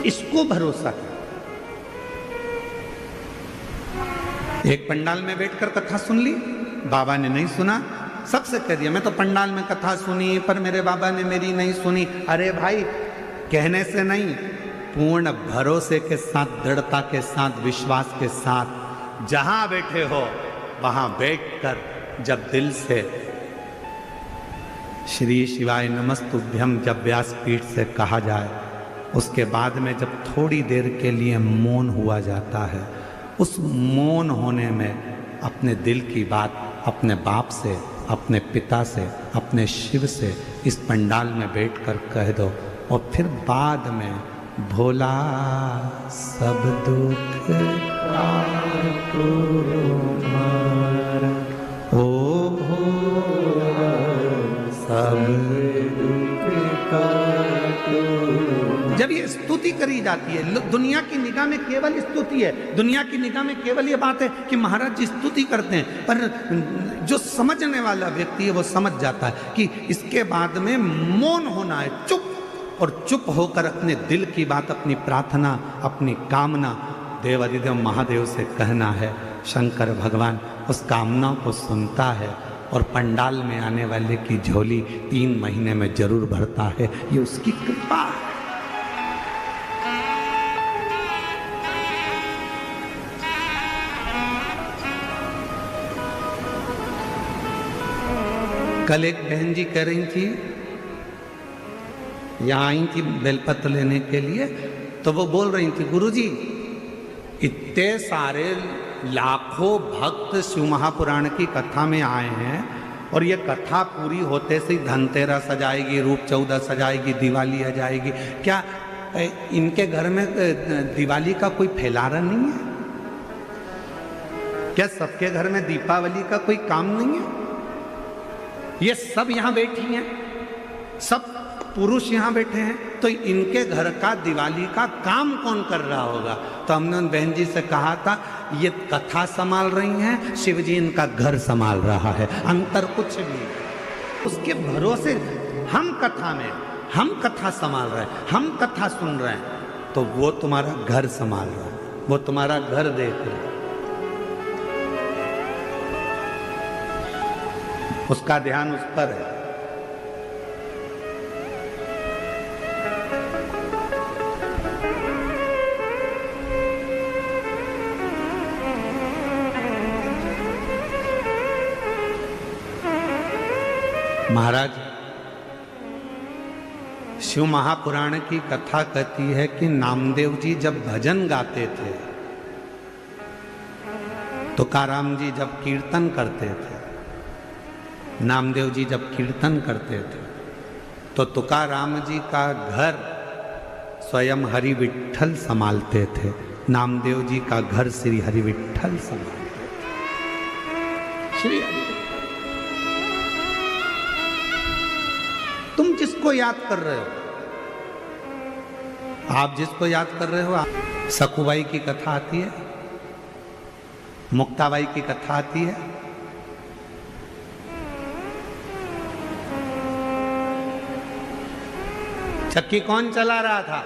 इसको भरोसा कर। एक पंडाल में बैठकर कथा सुन ली, बाबा ने नहीं सुना, सबसे कह दिया मैं तो पंडाल में कथा सुनी पर मेरे बाबा ने मेरी नहीं सुनी। अरे भाई, कहने से नहीं, पूर्ण भरोसे के साथ, दृढ़ता के साथ, विश्वास के साथ जहां बैठे हो वहां बैठकर जब दिल से श्री शिवाय नमस्तुभ्यम जब व्यासपीठ से कहा जाए, उसके बाद में जब थोड़ी देर के लिए मौन हुआ जाता है, उस मौन होने में अपने दिल की बात अपने बाप से, अपने पिता से, अपने शिव से इस पंडाल में बैठकर कह दो, और फिर बाद में भोला सब दुख तुम्हारा, ओ भोला सब दुख का। जब ये स्तुति करी जाती है, दुनिया की निगाह में केवल स्तुति है, दुनिया की निगाह में केवल ये बात है कि महाराज जी स्तुति करते हैं, पर जो समझने वाला व्यक्ति है वो समझ जाता है कि इसके बाद में मौन होना है, चुप, और चुप होकर अपने दिल की बात, अपनी प्रार्थना, अपनी कामना देवाधिदेव महादेव से कहना है। शंकर भगवान उस कामना को सुनता है और पंडाल में आने वाले की झोली 3 महीने में जरूर भरता है। ये उसकी कृपा है। कल एक बहन जी कह रही थी, यहाँ आई थी बेलपत्र लेने के लिए, तो वो बोल रही थी गुरुजी इतने सारे लाखों भक्त शिव महापुराण की कथा में आए हैं और ये कथा पूरी होते से धनतेरस आ जाएगी, रूप 14 सजाएगी, दिवाली आ जाएगी, क्या इनके घर में दिवाली का कोई फैलारा नहीं है? क्या सबके घर में दीपावली का कोई काम नहीं है? ये सब यहाँ बैठी हैं, सब पुरुष यहाँ बैठे हैं, तो इनके घर का दिवाली का काम कौन कर रहा होगा? तो हमने उन बहन जी से कहा था ये कथा संभाल रही हैं, शिव जी इनका घर संभाल रहा है, अंतर कुछ नहीं। उसके भरोसे हम कथा में, हम कथा संभाल रहे हैं, हम कथा सुन रहे हैं, तो वो तुम्हारा घर संभाल रहा है, वो तुम्हारा घर देख रहा है, उसका ध्यान उस पर है। महाराज, शिव महापुराण की कथा कहती है कि नामदेव जी जब भजन गाते थे, तुकाराम जी जब कीर्तन करते थे, नामदेव जी जब कीर्तन करते थे, तो तुकाराम जी का घर स्वयं हरि विठ्ठल संभालते थे, नामदेव जी का घर श्री हरि विठ्ठल संभालते थे। श्री हरि, तुम जिसको याद कर रहे हो, आप जिसको याद कर रहे हो, सकुबाई की कथा आती है, मुक्ताबाई की कथा आती है, चक्की कौन चला रहा था?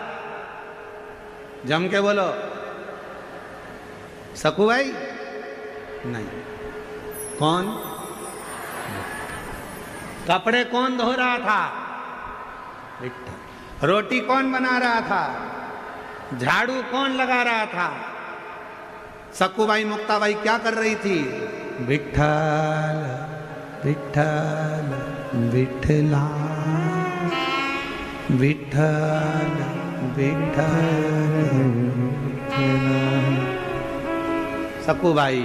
जम के बोलो। सकुबाई? नहीं। कौन? कपड़े कौन धो रहा था? विठ्ठल। रोटी कौन बना रहा था? झाड़ू कौन लगा रहा था? सकुबाई मुक्ताबाई क्या कर रही थी? विठ्ठल विठ्ठल विठला, विठ्ठल विठ्ठल। सकुबाई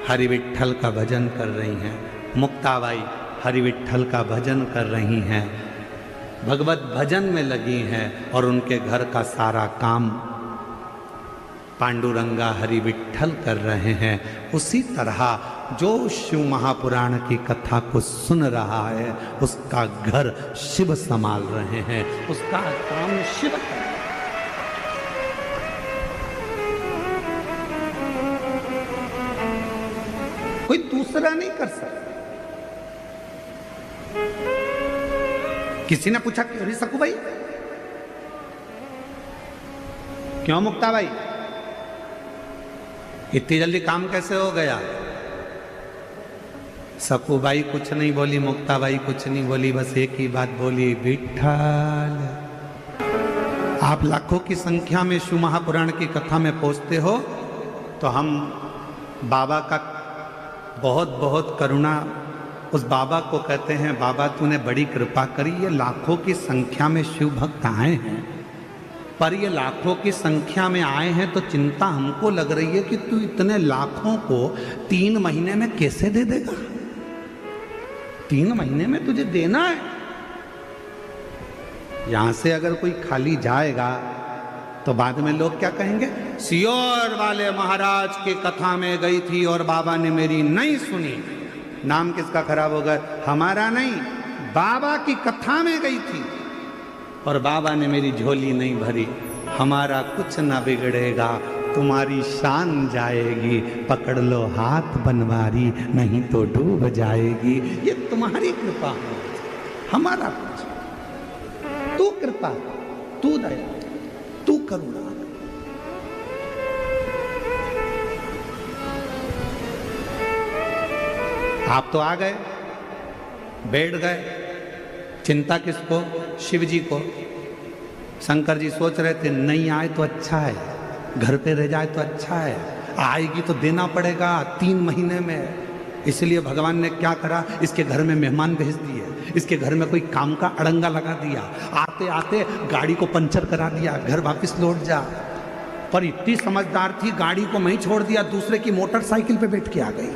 हरि विठ्ठल का भजन कर रही हैं, मुक्ताबाई हरि विठ्ठल का भजन कर रही हैं, भगवत भजन में लगी हैं, और उनके घर का सारा काम पांडुरंगा हरि विठ्ठल कर रहे हैं। उसी तरह जो शिव महापुराण की कथा को सुन रहा है, उसका घर शिव संभाल रहे हैं, उसका काम शिव कर रहे हैं। कोई दूसरा नहीं कर सकता। किसी ने पूछा क्यों सकुबाई? क्यों मुक्ता भाई, इतनी जल्दी काम कैसे हो गया? सकू बाई कुछ नहीं बोली, मुक्ता बाई कुछ नहीं बोली, बस एक ही बात बोली, विठ्ठल। आप लाखों की संख्या में शिव महापुराण की कथा में पहुंचते हो तो हम बाबा का बहुत बहुत करुणा, उस बाबा को कहते हैं बाबा तूने बड़ी कृपा करी। ये लाखों की संख्या में शिव भक्त आए हैं, पर ये लाखों की संख्या में आए हैं तो चिंता हमको लग रही है कि तू इतने लाखों को 3 महीने में कैसे दे देगा? 3 महीने में तुझे देना है। यहां से अगर कोई खाली जाएगा तो बाद में लोग क्या कहेंगे? सियोर वाले महाराज की कथा में गई थी और बाबा ने मेरी नहीं सुनी। नाम किसका खराब होगा? हमारा नहीं, बाबा की कथा में गई थी और बाबा ने मेरी झोली नहीं भरी। हमारा कुछ ना बिगड़ेगा, तुम्हारी शान जाएगी, पकड़ लो हाथ बनवारी, नहीं तो डूब जाएगी। ये तुम्हारी कृपा है, हमारा कुछ। तू कृपा, तू दया, तू करुणा। आप तो आ गए, बैठ गए, चिंता किसको? शिव जी को। शंकर जी सोच रहे थे नहीं आए तो अच्छा है, घर पे रह जाए तो अच्छा है, आएगी तो देना पड़ेगा 3 महीने में। इसलिए भगवान ने क्या करा? इसके घर में मेहमान भेज दिए, इसके घर में कोई काम का अड़ंगा लगा दिया, आते आते गाड़ी को पंचर करा दिया, घर वापस लौट जा। पर इतनी समझदार थी, गाड़ी को मैं ही छोड़ दिया, दूसरे की मोटरसाइकिल पे बैठ के आ गई।